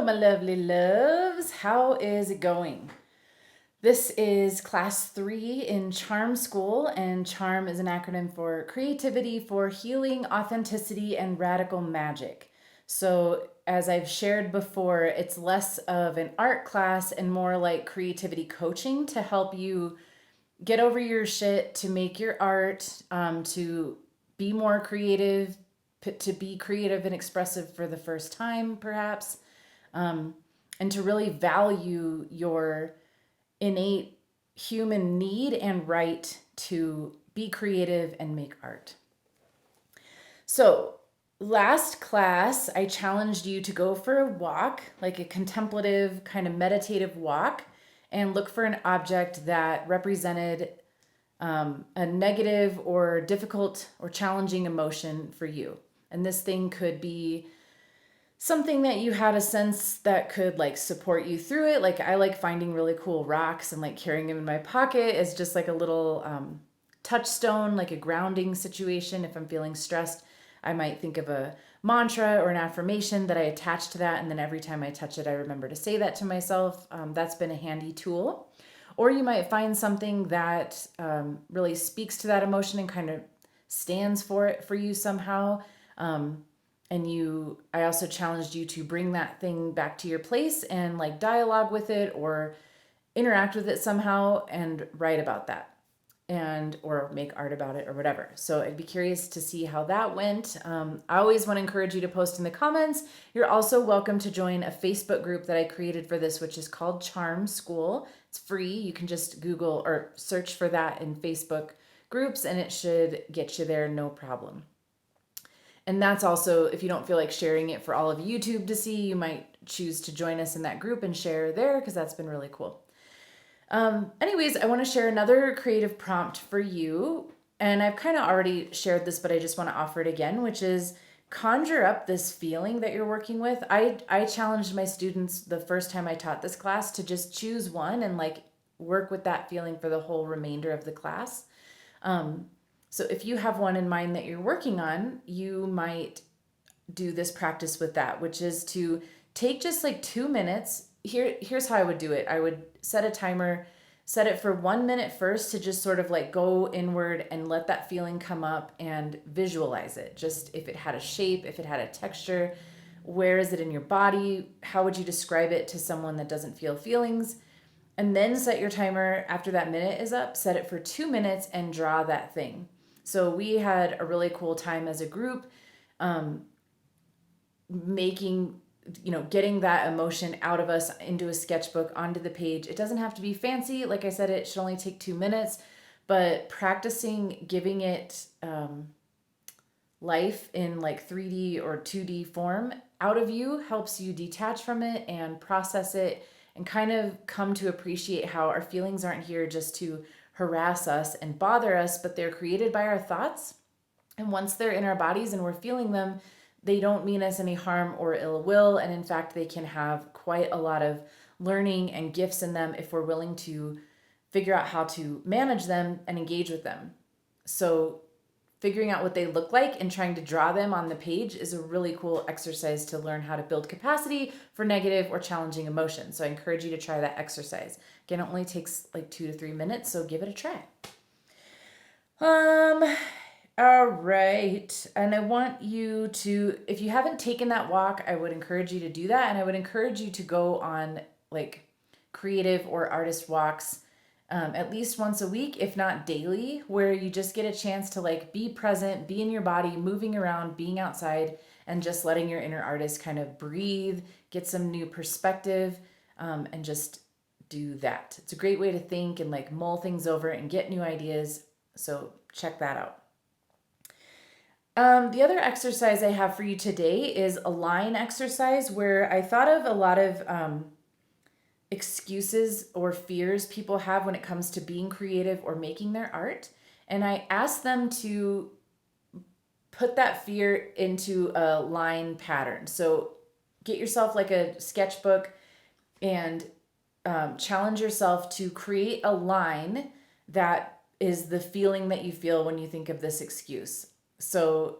my lovely loves. How is it going? This is class 3 in Charm School, and CHARM is an acronym for Creativity for Healing, Authenticity, and Radical Magic. So, as I've shared before, it's less of an art class and more like creativity coaching to help you get over your shit, to make your art, to be more creative, to be creative and expressive for the first time, perhaps, and to really value your innate human need and right to be creative and make art. So, last class, I challenged you to go for a walk, like a contemplative, kind of meditative walk, and look for an object that represented a negative or difficult or challenging emotion for you. And this thing could be something that you had a sense that could like support you through it. Like I like finding really cool rocks and like carrying them in my pocket as just like a little touchstone, like a grounding situation. If I'm feeling stressed, I might think of a mantra or an affirmation that I attach to that. And then every time I touch it, I remember to say that to myself. That's been a handy tool. Or you might find something that really speaks to that emotion and kind of stands for it for you somehow. I also challenged you to bring that thing back to your place and like dialogue with it or interact with it somehow and write about that and or make art about it or whatever. So I'd be curious to see how that went. I always want to encourage you to post in the comments. You're also welcome to join a Facebook group that I created for this, which is called Charm School. It's free. You can just Google or search for that in Facebook groups and it should get you there, no problem. And that's also, if you don't feel like sharing it for all of YouTube to see, you might choose to join us in that group and share there because that's been really cool. Anyways, I want to share another creative prompt for you. And I've kind of already shared this, but I just want to offer it again, which is conjure up this feeling that you're working with. I challenged my students the first time I taught this class to just choose one and like work with that feeling for the whole remainder of the class. So if you have one in mind that you're working on, you might do this practice with that, which is to take just like 2 minutes. Here's how I would do it. I would set a timer, set it for 1 minute first to just sort of like go inward and let that feeling come up and visualize it. Just if it had a shape, if it had a texture, where is it in your body? How would you describe it to someone that doesn't feel feelings? And then set your timer after that minute is up, set it for 2 minutes and draw that thing. So we had a really cool time as a group, getting that emotion out of us into a sketchbook, onto the page. It doesn't have to be fancy. Like I said, it should only take 2 minutes, but practicing giving it life in like 3D or 2D form out of you helps you detach from it and process it and kind of come to appreciate how our feelings aren't here just to harass us and bother us, but they're created by our thoughts. And once they're in our bodies and we're feeling them, they don't mean us any harm or ill will. And in fact, they can have quite a lot of learning and gifts in them if we're willing to figure out how to manage them and engage with them. So figuring out what they look like and trying to draw them on the page is a really cool exercise to learn how to build capacity for negative or challenging emotions. So I encourage you to try that exercise. Again, it only takes like 2 to 3 minutes, so give it a try. All right. And I want you to, if you haven't taken that walk, I would encourage you to do that. And I would encourage you to go on like creative or artist walks at least once a week, if not daily, where you just get a chance to like be present, be in your body, moving around, being outside, and just letting your inner artist kind of breathe, get some new perspective, and just do that. It's a great way to think and like mull things over and get new ideas. So check that out. The other exercise I have for you today is a line exercise where I thought of a lot of excuses or fears people have when it comes to being creative or making their art. And I asked them to put that fear into a line pattern. So get yourself like a sketchbook and challenge yourself to create a line that is the feeling that you feel when you think of this excuse. So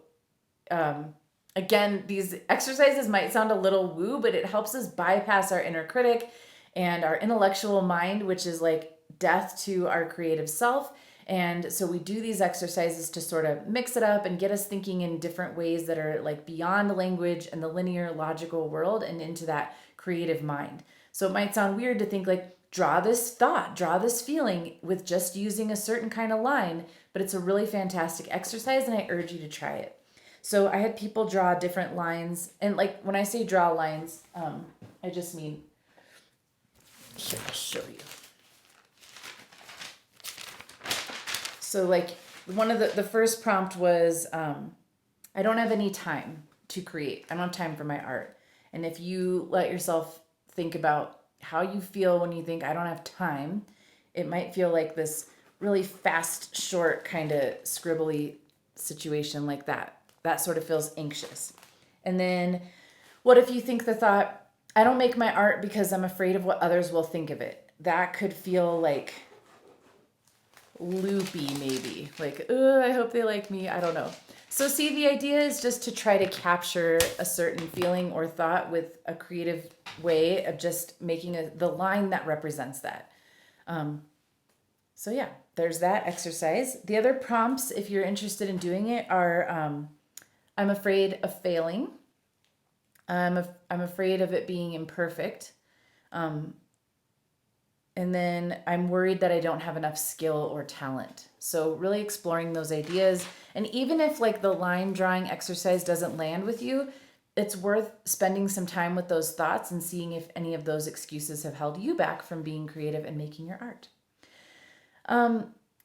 Again, these exercises might sound a little woo, but it helps us bypass our inner critic and our intellectual mind, which is like death to our creative self. And so we do these exercises to sort of mix it up and get us thinking in different ways that are like beyond the language and the linear logical world and into that creative mind. So it might sound weird to think like, draw this thought, draw this feeling with just using a certain kind of line, but it's a really fantastic exercise and I urge you to try it. So I had people draw different lines, and like when I say draw lines, I just mean, here, I'll show you. So like one of the first prompt was, I don't have any time to create. I don't have time for my art. And if you let yourself think about how you feel when you think I don't have time, it might feel like this really fast, short kind of scribbly situation like that. That sort of feels anxious. And then what if you think the thought, I don't make my art because I'm afraid of what others will think of it? That could feel like loopy maybe. Like, I hope they like me. I don't know. So see, the idea is just to try to capture a certain feeling or thought with a creative way of just making the line that represents that. So yeah, there's that exercise. The other prompts, if you're interested in doing it, are I'm afraid of failing. I'm afraid of it being imperfect. And then I'm worried that I don't have enough skill or talent. So really exploring those ideas. And even if like the line drawing exercise doesn't land with you, it's worth spending some time with those thoughts and seeing if any of those excuses have held you back from being creative and making your art.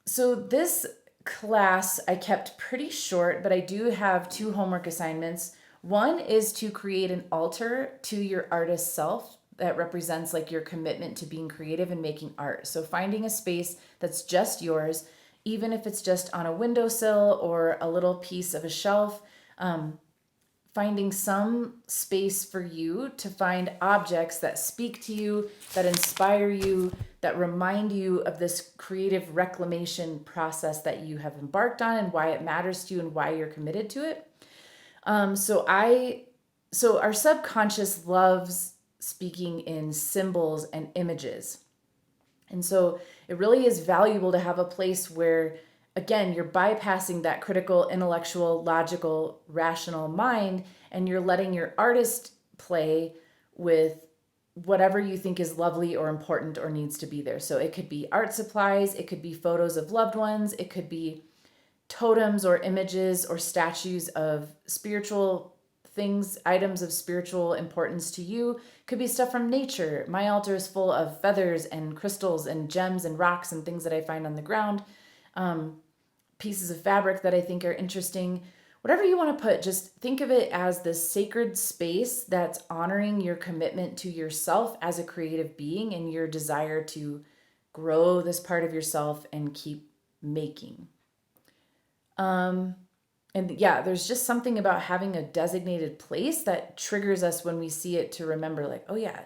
So this class I kept pretty short, but I do have 2 homework assignments. One is to create an altar to your artist self that represents like your commitment to being creative and making art. So finding a space that's just yours, even if it's just on a windowsill or a little piece of a shelf, finding some space for you to find objects that speak to you, that inspire you, that remind you of this creative reclamation process that you have embarked on and why it matters to you and why you're committed to it. So our subconscious loves speaking in symbols and images. And so it really is valuable to have a place where, again, you're bypassing that critical, intellectual, logical, rational mind, and you're letting your artist play with whatever you think is lovely or important or needs to be there. So it could be art supplies, it could be photos of loved ones, it could be totems or images or statues of spiritual things, items of spiritual importance to you. It could be stuff from nature. My altar is full of feathers and crystals and gems and rocks and things that I find on the ground. Pieces of fabric that I think are interesting. Whatever you want to put, just think of it as this sacred space that's honoring your commitment to yourself as a creative being and your desire to grow this part of yourself and keep making. And yeah, there's just something about having a designated place that triggers us when we see it to remember like, oh yeah,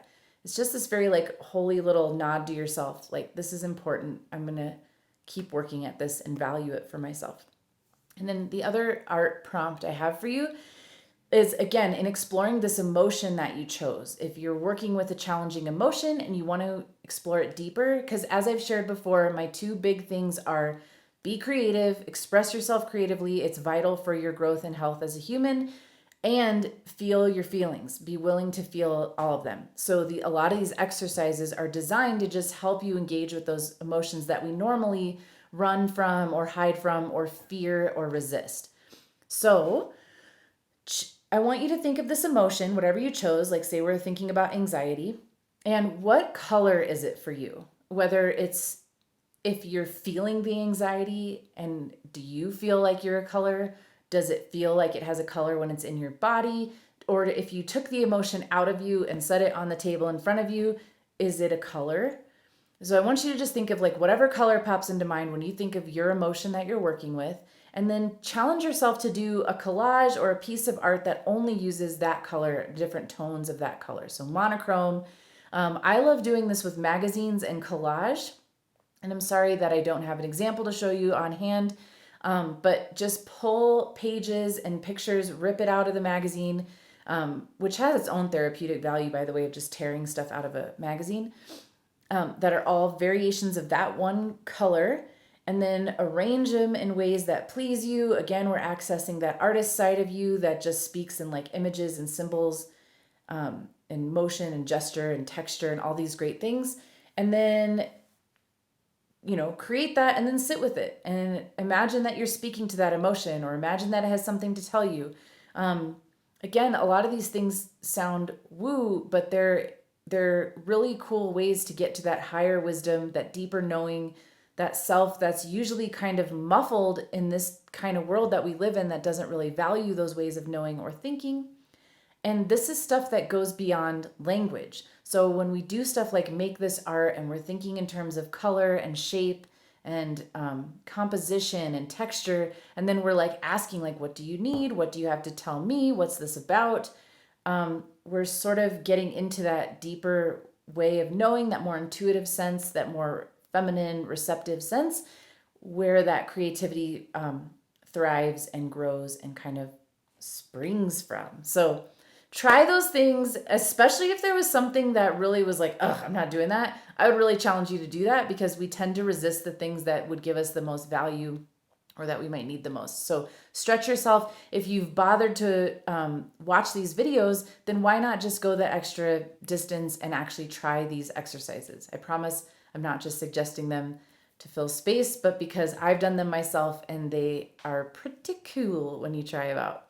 it's just this very like holy little nod to yourself. Like, this is important. I'm going to keep working at this and value it for myself. And then the other art prompt I have for you is, again, in exploring this emotion that you chose. If you're working with a challenging emotion and you want to explore it deeper, because as I've shared before, my 2 big things are be creative, express yourself creatively. It's vital for your growth and health as a human. And feel your feelings. Be willing to feel all of them. So a lot of these exercises are designed to just help you engage with those emotions that we normally run from or hide from or fear or resist. So I want you to think of this emotion, whatever you chose, like say we're thinking about anxiety, and what color is it for you? Whether it's if you're feeling the anxiety, and do you feel like you're a color? Does it feel like it has a color when it's in your body? Or if you took the emotion out of you and set it on the table in front of you, is it a color? So I want you to just think of like whatever color pops into mind when you think of your emotion that you're working with, and then challenge yourself to do a collage or a piece of art that only uses that color, different tones of that color. So monochrome. I love doing this with magazines and collage. And I'm sorry that I don't have an example to show you on hand. But just pull pages and pictures, rip it out of the magazine, which has its own therapeutic value, by the way, of just tearing stuff out of a magazine, that are all variations of that one color, and then arrange them in ways that please you. Again, we're accessing that artist side of you that just speaks in like images and symbols, and motion and gesture and texture and all these great things. And then, create that and then sit with it and imagine that you're speaking to that emotion, or imagine that it has something to tell you. Again, a lot of these things sound woo, but they're really cool ways to get to that higher wisdom, that deeper knowing, that self that's usually kind of muffled in this kind of world that we live in that doesn't really value those ways of knowing or thinking. And this is stuff that goes beyond language. So when we do stuff like make this art and we're thinking in terms of color and shape and composition and texture, and then we're like asking like, what do you need? What do you have to tell me? What's this about? We're sort of getting into that deeper way of knowing, that more intuitive sense, that more feminine, receptive sense, where that creativity thrives and grows and kind of springs from. So try those things, especially if there was something that really was like, ugh, I'm not doing that. I would really challenge you to do that, because we tend to resist the things that would give us the most value or that we might need the most. So stretch yourself. If you've bothered to watch these videos, then why not just go the extra distance and actually try these exercises? I promise I'm not just suggesting them to fill space, but because I've done them myself and they are pretty cool when you try them out.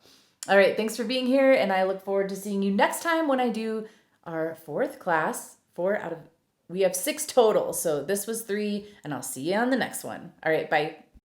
All right, thanks for being here, and I look forward to seeing you next time when I do our fourth class. We have 6 total, so this was 3, and I'll see you on the next one. All right, bye.